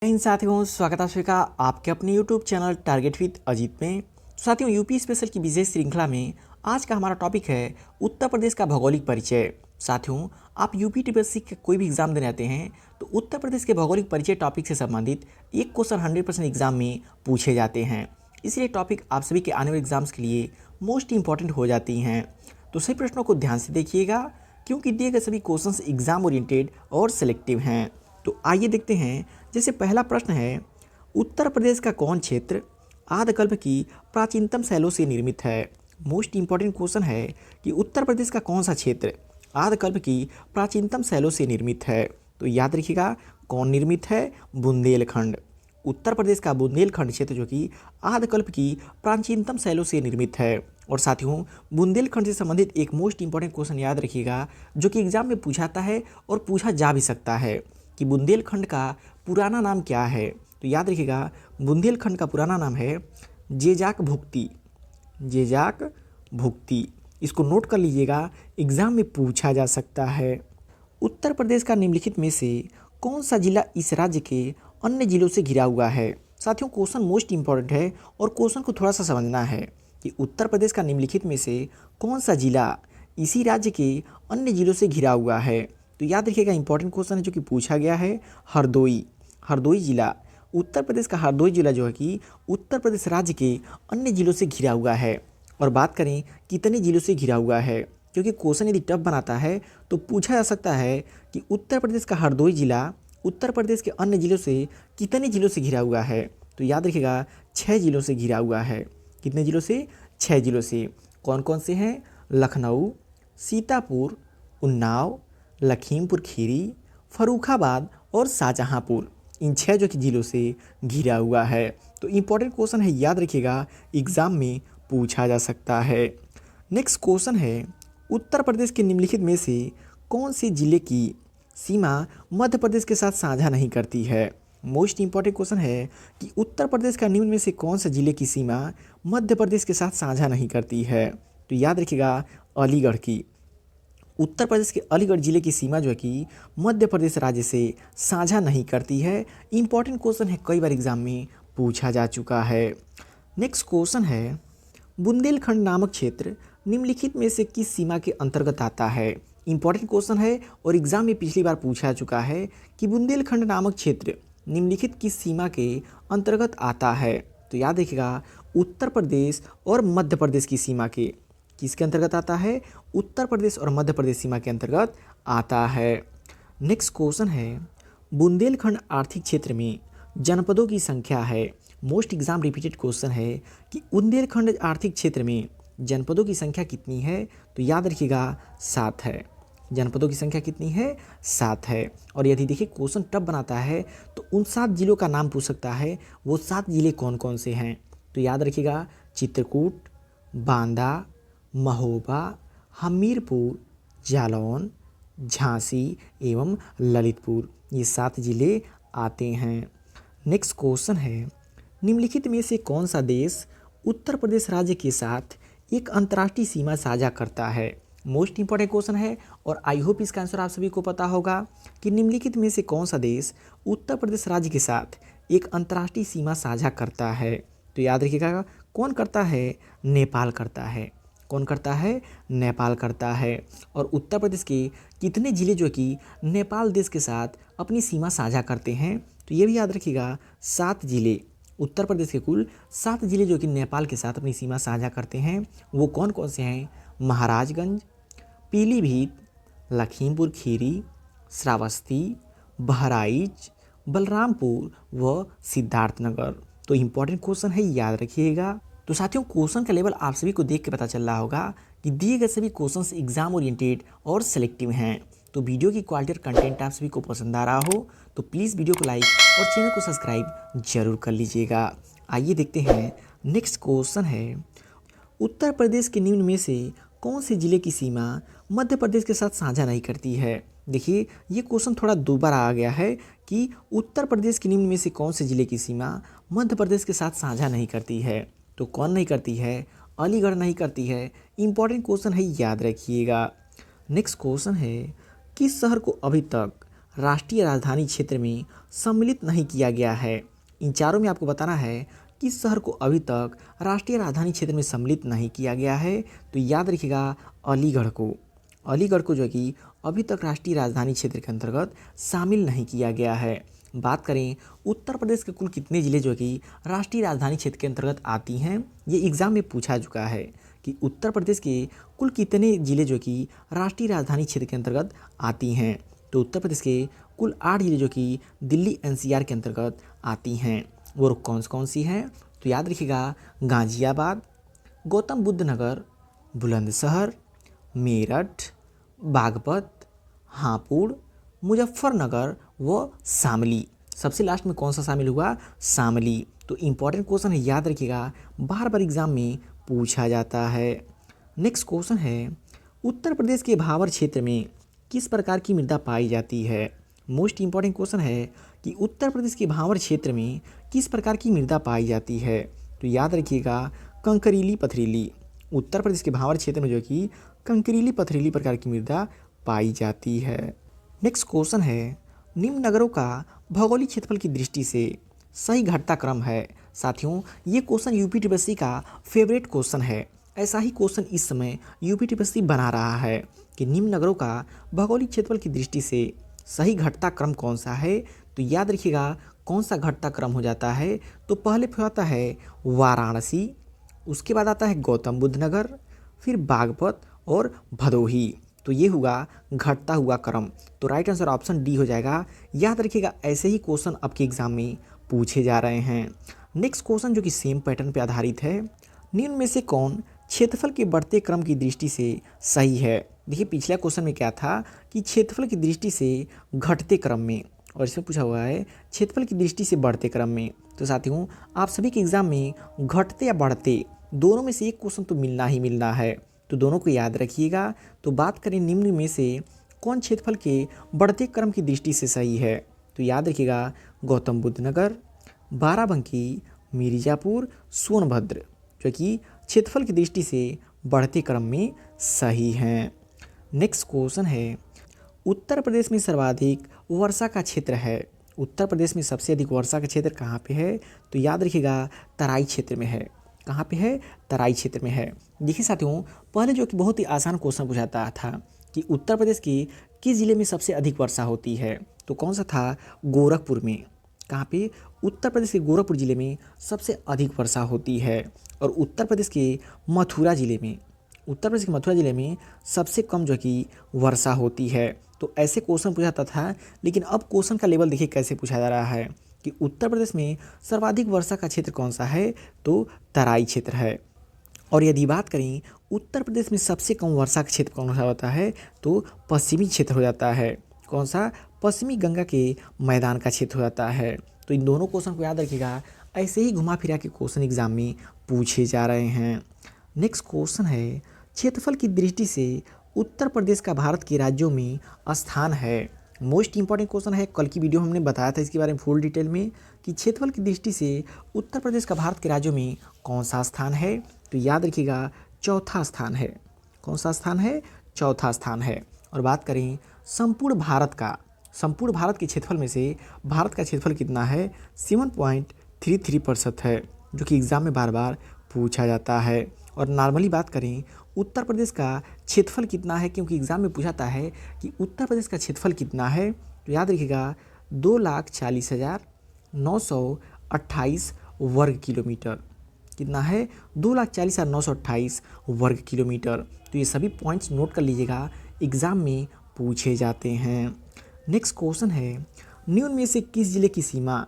इन साथियों, स्वागत है आप सभी का आपके अपने YouTube channel target with Ajit में। साथियों, यूपी स्पेशल की विशेष श्रृंखला में आज का हमारा टॉपिक है उत्तर प्रदेश का भौगोलिक परिचय। साथियों, आप यूपी टीपीएससी के कोई भी एग्जाम देने आते हैं तो उत्तर प्रदेश के भौगोलिक परिचय टॉपिक से संबंधित एक क्वेश्चन 100% एग्जाम में पूछे जाते हैं। इसलिए टॉपिक आप सभी के आने वाले एग्जाम्स के लिए मोस्ट इंपॉर्टेंट हो जाती हैं। तो सही प्रश्नों को ध्यान से देखिएगा, क्योंकि दिए गए सभी क्वेश्चंस एग्जाम ओरिएंटेड और सिलेक्टिव हैं। तो आइए देखते हैं। जैसे पहला प्रश्न है, उत्तर प्रदेश का कौन क्षेत्र आद्यकल्प की प्राचीनतम शैलों से निर्मित है। मोस्ट इंपॉर्टेंट क्वेश्चन है कि उत्तर प्रदेश का कौन सा क्षेत्र आद्यकल्प की प्राचीनतम शैलों से निर्मित है। तो याद रखिएगा, कौन निर्मित है? बुंदेलखंड। उत्तर प्रदेश का बुंदेलखंड क्षेत्र जो कि आद्यकल्प की प्राचीनतम शैलों से निर्मित है। और साथियों, बुंदेलखंड से संबंधित एक मोस्ट इंपॉर्टेंट क्वेश्चन याद रखिएगा, जो कि एग्जाम में पूछा जाता है और पूछा जा भी सकता है कि बुंदेलखंड का पुराना नाम क्या है। तो याद रखिएगा, बुंदेलखंड का पुराना नाम है जेजाक भुक्ती। जेजाक भुक्ती, इसको नोट कर लीजिएगा, एग्जाम में पूछा जा सकता है। उत्तर प्रदेश का निम्नलिखित में से कौन सा जिला इस राज्य के अन्य जिलों से घिरा हुआ है। साथियों, क्वेश्चन मोस्ट इंपॉर्टेंट है और क्वेश्चन को थोड़ा सा समझना है कि उत्तर प्रदेश का निम्नलिखित में से कौन सा जिला इसी राज्य के अन्य जिलों से घिरा हुआ है। तो याद रखिएगा, इंपॉर्टेंट क्वेश्चन है जो कि पूछा गया है। हरदोई। हरदोई जिला, उत्तर प्रदेश का हरदोई जिला जो है कि उत्तर प्रदेश राज्य के अन्य जिलों से घिरा हुआ है। और बात करें कितने जिलों से घिरा हुआ है, क्योंकि क्वेश्चन यदि टफ बनाता है तो पूछा जा सकता है कि उत्तर प्रदेश का हरदोई जिला उत्तर प्रदेश के अन्य जिलों से कितने जिलों से घिरा हुआ है। तो याद रखिएगा, 6 जिलों से घिरा हुआ है। कितने जिलों से? 6 जिलों से। कौन कौन से हैं? लखनऊ, सीतापुर, उन्नाव, लखीमपुर खीरी, फर्रुखाबाद और शाहजहाँपुर। इन 6 जो कि जिलों से घिरा हुआ है। तो इंपॉर्टेंट क्वेश्चन है, याद रखिएगा, एग्जाम में पूछा जा सकता है। नेक्स्ट क्वेश्चन है, उत्तर प्रदेश के निम्नलिखित में से कौन से जिले की सीमा मध्य प्रदेश के साथ साझा नहीं करती है। मोस्ट इंपॉर्टेंट क्वेश्चन है कि उत्तर प्रदेश का निम्न में से कौन सा जिले की सीमा मध्य प्रदेश के साथ साझा नहीं करती है। तो याद रखिएगा, अलीगढ़ की। उत्तर प्रदेश के अलीगढ़ जिले की सीमा जो है कि मध्य प्रदेश राज्य से साझा नहीं करती है। इंपॉर्टेंट क्वेश्चन है, कई बार एग्जाम में पूछा जा चुका है। नेक्स्ट क्वेश्चन है, बुंदेलखंड नामक क्षेत्र निम्नलिखित में से किस सीमा के अंतर्गत आता है। इंपॉर्टेंट क्वेश्चन है और एग्जाम में पिछली बार पूछा चुका है कि बुंदेलखंड नामक क्षेत्र निम्नलिखित किस सीमा के अंतर्गत आता है। तो याद रखिएगा, उत्तर प्रदेश और मध्य प्रदेश की सीमा के, किसके अंतर्गत आता है? उत्तर प्रदेश और मध्य प्रदेश सीमा के अंतर्गत आता है। नेक्स्ट क्वेश्चन है, बुंदेलखंड आर्थिक क्षेत्र में जनपदों की संख्या है। मोस्ट एग्जाम रिपीटेड क्वेश्चन है कि बुंदेलखंड आर्थिक क्षेत्र में जनपदों की संख्या कितनी है। तो याद रखिएगा, 7 है। जनपदों की संख्या कितनी है? 7 है। और यदि देखिए क्वेश्चन टफ बनाता है तो उन 7 जिलों का नाम पूछ सकता है। वो 7 जिले कौन कौन से हैं? तो याद रखिएगा, चित्रकूट, बांदा, महोबा, हमीरपुर, जालौन, झांसी एवं ललितपुर। ये 7 जिले आते हैं। नेक्स्ट क्वेश्चन है, निम्नलिखित में से कौन सा देश उत्तर प्रदेश राज्य के साथ एक अंतर्राष्ट्रीय सीमा साझा करता है। मोस्ट इंपॉर्टेंट क्वेश्चन है और आई होप इसका आंसर आप सभी को पता होगा कि निम्नलिखित में से कौन सा देश उत्तर प्रदेश राज्य के साथ एक अंतर्राष्ट्रीय सीमा साझा करता है। तो याद रखिएगा, कौन करता है? नेपाल करता है। कौन करता है? नेपाल करता है। और उत्तर प्रदेश के कितने जिले जो कि नेपाल देश के साथ अपनी सीमा साझा करते हैं? तो ये भी याद रखिएगा, 7 जिले। उत्तर प्रदेश के कुल 7 जिले जो कि नेपाल के साथ अपनी सीमा साझा करते हैं। वो कौन कौन से हैं? महाराजगंज, पीलीभीत, लखीमपुर खीरी, श्रावस्ती, बहराइच, बलरामपुर व सिद्धार्थनगर। तो इंपॉर्टेंट क्वेश्चन है, याद रखिएगा। तो साथियों, क्वेश्चन का लेवल आप सभी को देख के पता चल रहा होगा कि दिए गए सभी क्वेश्चंस एग्जाम ओरिएंटेड और सिलेक्टिव हैं। तो वीडियो की क्वालिटी और कंटेंट आप सभी को पसंद आ रहा हो तो प्लीज़ वीडियो को लाइक और चैनल को सब्सक्राइब जरूर कर लीजिएगा। आइए देखते हैं। नेक्स्ट क्वेश्चन है, उत्तर प्रदेश के निम्न में से कौन से जिले की सीमा मध्य प्रदेश के साथ साझा नहीं करती है। देखिए, ये क्वेश्चन थोड़ा दोबारा आ गया है कि उत्तर प्रदेश के निम्न में से कौन से जिले की सीमा मध्य प्रदेश के साथ साझा नहीं करती है। तो कौन नहीं करती है? अलीगढ़ नहीं करती है। इंपॉर्टेंट क्वेश्चन है, याद रखिएगा। नेक्स्ट क्वेश्चन है, किस शहर को अभी तक राष्ट्रीय राजधानी क्षेत्र में सम्मिलित नहीं किया गया है। इन चारों में आपको बताना है किस शहर को अभी तक राष्ट्रीय राजधानी क्षेत्र में सम्मिलित नहीं किया गया है। तो याद रखिएगा अलीगढ़ को, अलीगढ़ को जो कि अभी तक राष्ट्रीय राजधानी क्षेत्र के अंतर्गत शामिल नहीं किया गया है। बात करें उत्तर प्रदेश के कुल कितने ज़िले जो कि राष्ट्रीय राजधानी क्षेत्र के अंतर्गत आती हैं, ये एग्ज़ाम में पूछा चुका है कि उत्तर प्रदेश के कुल कितने ज़िले जो कि राष्ट्रीय राजधानी क्षेत्र के अंतर्गत आती हैं। तो उत्तर प्रदेश के कुल 8 ज़िले जो कि दिल्ली एनसीआर के अंतर्गत आती हैं, वो कौन सी हैं। तो याद रखिएगा गाज़ियाबाद, गौतम बुद्ध नगर, बुलंदशहर, मेरठ, बागपत, हापुड़, मुजफ्फरनगर व शामली। सबसे लास्ट में कौन सा शामिल हुआ, शामली। तो इम्पॉर्टेंट क्वेश्चन है, याद रखिएगा, बार बार एग्जाम में पूछा जाता है। नेक्स्ट क्वेश्चन है, उत्तर प्रदेश के भावर क्षेत्र में किस प्रकार की मृदा पाई जाती है। मोस्ट इम्पॉर्टेंट क्वेश्चन है कि उत्तर प्रदेश के भावर क्षेत्र में किस प्रकार की मृदा पाई जाती है। तो याद रखिएगा कंकरीली पथरीली। उत्तर प्रदेश के भावर क्षेत्र में जो कि कंकरीली पथरीली प्रकार की मृदा पाई जाती है। नेक्स्ट क्वेश्चन है, निम्न नगरों का भौगोलिक क्षेत्रफल की दृष्टि से सही घटता क्रम है। साथियों, ये क्वेश्चन यूपी टीपीएससी का फेवरेट क्वेश्चन है। ऐसा ही क्वेश्चन इस समय यूपी टीपीएससी बना रहा है कि निम्न नगरों का भौगोलिक क्षेत्रफल की दृष्टि से सही घटता क्रम कौन सा है। तो याद रखिएगा कौन सा घटता क्रम हो जाता है। तो पहले पे आता है वाराणसी, उसके बाद आता है गौतम बुद्ध नगर, फिर बागपत और भदोही। तो ये हुआ घटता हुआ क्रम। तो राइट आंसर ऑप्शन डी हो जाएगा। याद रखिएगा ऐसे ही क्वेश्चन आपके एग्जाम में पूछे जा रहे हैं। नेक्स्ट क्वेश्चन जो कि सेम पैटर्न पे आधारित है, निम्न में से कौन क्षेत्रफल के बढ़ते क्रम की दृष्टि से सही है। देखिए पिछला क्वेश्चन में क्या था कि क्षेत्रफल की दृष्टि से घटते क्रम में, और इसमें पूछा हुआ है क्षेत्रफल की दृष्टि से बढ़ते क्रम में। तो साथियों, आप सभी के एग्जाम में घटते या बढ़ते दोनों में से एक क्वेश्चन तो मिलना ही मिलना है, तो दोनों को याद रखिएगा। तो बात करें निम्न में से कौन क्षेत्रफल के बढ़ते क्रम की दृष्टि से सही है। तो याद रखिएगा गौतम बुद्ध नगर, बाराबंकी, मिर्ज़ापुर, सोनभद्र जो कि क्षेत्रफल की दृष्टि से बढ़ते क्रम में सही हैं। नेक्स्ट क्वेश्चन है, उत्तर प्रदेश में सर्वाधिक वर्षा का क्षेत्र है। उत्तर प्रदेश में सबसे अधिक वर्षा का क्षेत्र कहाँ पे है। तो याद रखिएगा तराई क्षेत्र में है। कहाँ पे है, तराई क्षेत्र में है। देखिए साथियों, पहले जो कि बहुत ही आसान क्वेश्चन पूछाता था कि उत्तर प्रदेश के किस ज़िले में सबसे अधिक वर्षा होती है। तो कौन सा था, गोरखपुर में। कहाँ पे, उत्तर प्रदेश के गोरखपुर ज़िले में सबसे अधिक वर्षा होती है। और उत्तर प्रदेश के मथुरा ज़िले में, उत्तर प्रदेश के मथुरा ज़िले में सबसे कम जो कि वर्षा होती है। तो ऐसे क्वेश्चन पूछाता था, लेकिन अब क्वेश्चन का लेवल देखिए कैसे पूछा जा रहा है कि उत्तर प्रदेश में सर्वाधिक वर्षा का क्षेत्र कौन सा है। तो तराई क्षेत्र है। और यदि बात करें उत्तर प्रदेश में सबसे कम वर्षा का क्षेत्र कौन सा होता है, तो पश्चिमी क्षेत्र हो जाता है। कौन सा, पश्चिमी गंगा के मैदान का क्षेत्र हो जाता है। तो इन दोनों क्वेश्चन को याद रखिएगा, ऐसे ही घुमा फिरा के क्वेश्चन एग्जाम में पूछे जा रहे हैं। नेक्स्ट क्वेश्चन है, क्षेत्रफल की दृष्टि से उत्तर प्रदेश का भारत के राज्यों में स्थान है। मोस्ट इंपॉर्टेंट क्वेश्चन है। कल की वीडियो हमने बताया था इसके बारे में फुल डिटेल में कि क्षेत्रफल की दृष्टि से उत्तर प्रदेश का भारत के राज्यों में कौन सा स्थान है। तो याद रखिएगा चौथा स्थान है। कौन सा स्थान है, चौथा स्थान है। और बात करें संपूर्ण भारत का, संपूर्ण भारत के क्षेत्रफल में से भारत का क्षेत्रफल कितना है, 7.33% है, जो कि एग्ज़ाम में बार बार पूछा जाता है। और नॉर्मली बात करें उत्तर प्रदेश का क्षेत्रफल कितना है, क्योंकि एग्ज़ाम में पूछाता है कि उत्तर प्रदेश का क्षेत्रफल कितना है। तो याद रखिएगा 2,40,928 वर्ग किलोमीटर। कितना है, 2,40,928 वर्ग किलोमीटर। तो ये सभी पॉइंट्स नोट कर लीजिएगा, एग्ज़ाम में पूछे जाते हैं। नेक्स्ट क्वेश्चन है, निम्न में से किस जिले की सीमा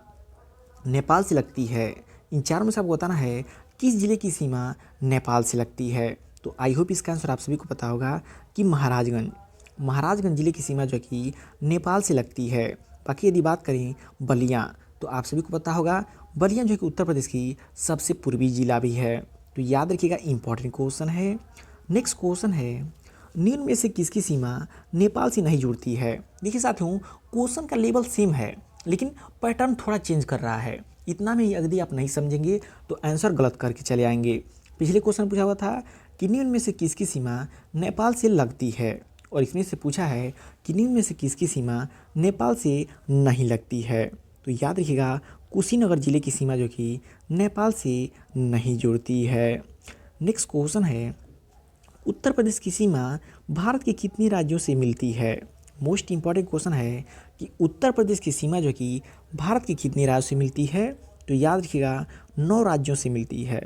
नेपाल से लगती है। इन चारों में से आपको बताना है किस जिले की सीमा नेपाल से लगती है। तो आई होप इसका आंसर आप सभी को पता होगा कि महाराजगंज, महाराजगंज जिले की सीमा जो कि नेपाल से लगती है। बाकी यदि बात करें बलिया, तो आप सभी को पता होगा बलिया जो कि उत्तर प्रदेश की सबसे पूर्वी जिला भी है। तो याद रखिएगा इंपॉर्टेंट क्वेश्चन है। नेक्स्ट क्वेश्चन है, निम्न में से किसकी सीमा नेपाल से नहीं जुड़ती है। देखिए साथियों, क्वेश्चन का लेवल सेम है, लेकिन पैटर्न थोड़ा चेंज कर रहा है। इतना में यदि आप नहीं समझेंगे तो आंसर गलत करके चले आएंगे। पिछले क्वेश्चन पूछा हुआ था कि निम्न में से किसकी सीमा नेपाल से लगती है, और इसमें से पूछा है कि निम्न में से किसकी सीमा नेपाल से नहीं लगती है। तो याद रखिएगा कुशीनगर जिले की सीमा जो कि नेपाल से नहीं जुड़ती है। नेक्स्ट क्वेश्चन है उत्तर प्रदेश की सीमा भारत के कितने राज्यों से मिलती है। मोस्ट इंपॉर्टेंट क्वेश्चन है कि उत्तर प्रदेश की सीमा जो कि भारत के कितने राज्यों से मिलती है। तो याद रखिएगा 9 राज्यों से मिलती है।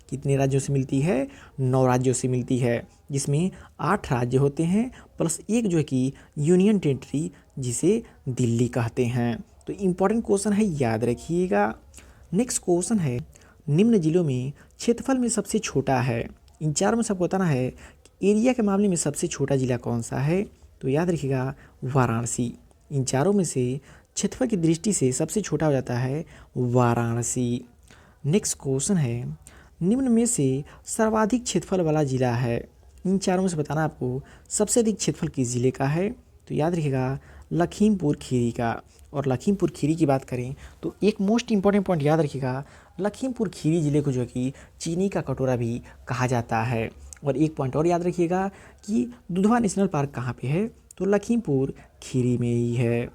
कितने राज्यों से मिलती है? 9 राज्यों से मिलती है, जिसमें 8 राज्य होते हैं प्लस एक जो है कि यूनियन टेरिटरी जिसे दिल्ली कहते हैं। तो इम्पॉर्टेंट क्वेश्चन है, याद रखिएगा। नेक्स्ट क्वेश्चन है निम्न जिलों में क्षेत्रफल में सबसे छोटा है। इन चारों में सबको बताना है कि एरिया के मामले में सबसे छोटा जिला कौन सा है। तो याद रखिएगा वाराणसी। इन चारों में से क्षेत्रफल की दृष्टि से सबसे छोटा हो जाता है वाराणसी। नेक्स्ट क्वेश्चन है निम्न में से सर्वाधिक क्षेत्रफल वाला जिला है। इन चारों में से बताना आपको सबसे अधिक क्षेत्रफल किस जिले का है। तो याद रखिएगा लखीमपुर खीरी का। और लखीमपुर खीरी की बात करें तो एक मोस्ट इंपॉर्टेंट पॉइंट याद रखिएगा, लखीमपुर खीरी जिले को जो कि चीनी का कटोरा भी कहा जाता है। और एक पॉइंट और याद रखिएगा कि दुधवा नेशनल पार्क कहाँ पे है। तो लखीमपुर खीरी में ही है।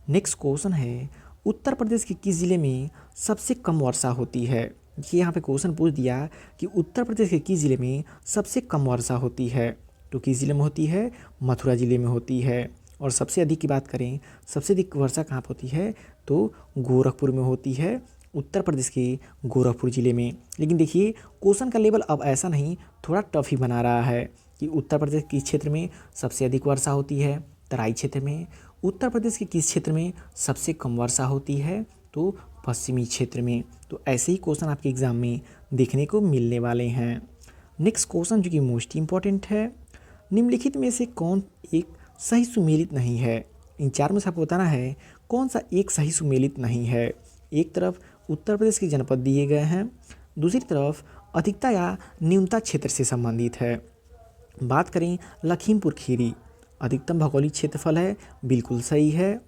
नेक्स्ट क्वेश्चन है उत्तर प्रदेश के किस जिले में सबसे कम वर्षा होती है। ये यहाँ पे क्वेश्चन पूछ दिया कि उत्तर प्रदेश के किस जिले में सबसे कम वर्षा होती है। तो किस जिले में होती है? मथुरा जिले में होती है। और सबसे अधिक की बात करें, सबसे अधिक वर्षा कहाँ पर होती है? तो गोरखपुर में होती है, उत्तर प्रदेश के गोरखपुर ज़िले में। लेकिन देखिए क्वेश्चन का लेवल अब ऐसा नहीं, थोड़ा टफ ही बना रहा है कि उत्तर प्रदेश किस क्षेत्र में सबसे अधिक वर्षा होती है। तराई क्षेत्र में। उत्तर प्रदेश के किस क्षेत्र में सबसे कम वर्षा होती है। तो पश्चिमी क्षेत्र में। तो ऐसे ही क्वेश्चन आपके एग्जाम में देखने को मिलने वाले हैं। नेक्स्ट क्वेश्चन जो कि मोस्ट इम्पॉर्टेंट है, निम्नलिखित में से कौन एक सही सुमेलित नहीं है। इन चार में से आपको बताना है कौन सा एक सही सुमेलित नहीं है। एक तरफ उत्तर प्रदेश के जनपद दिए गए हैं, दूसरी तरफ अधिकता या न्यूनता क्षेत्र से संबंधित है। बात करें लखीमपुर खीरी, अधिकतम भौगोलिक क्षेत्रफल है, बिल्कुल सही है।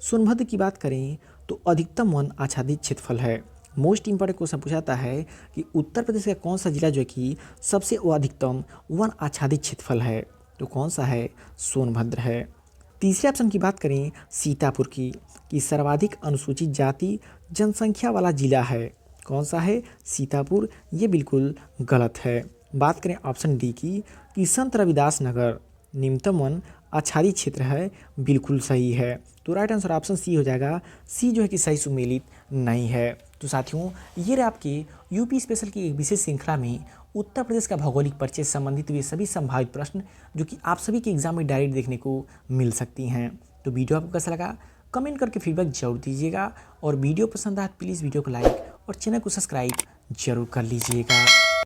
सोनभद्र की बात करें तो अधिकतम वन आच्छादित क्षेत्रफल है। मोस्ट इंपॉर्टेंट क्वेश्चन पूछाता है कि उत्तर प्रदेश का कौन सा जिला जो है कि सबसे अधिकतम वन आच्छादित क्षेत्रफल है। तो कौन सा है? सोनभद्र है। तीसरे ऑप्शन की बात करें सीतापुर की, कि सर्वाधिक अनुसूचित जाति जनसंख्या वाला जिला है। कौन सा है? सीतापुर। ये बिल्कुल गलत है। बात करें ऑप्शन डी की, कि संत रविदास नगर निम्नतम वन आच्छादित क्षेत्र है, बिल्कुल सही है। तो राइट आंसर ऑप्शन सी हो जाएगा। सी जो है कि सही सुमेलित नहीं है। तो साथियों ये रहे आपके यूपी स्पेशल की एक विशेष श्रृंखला में उत्तर प्रदेश का भौगोलिक परिचय से संबंधित हुए सभी संभावित प्रश्न जो कि आप सभी के एग्जाम में डायरेक्ट देखने को मिल सकती हैं। तो वीडियो आपको कैसा लगा कमेंट करके फीडबैक जरूर दीजिएगा, और वीडियो पसंद आए प्लीज़ वीडियो को लाइक और चैनल को सब्सक्राइब जरूर कर लीजिएगा।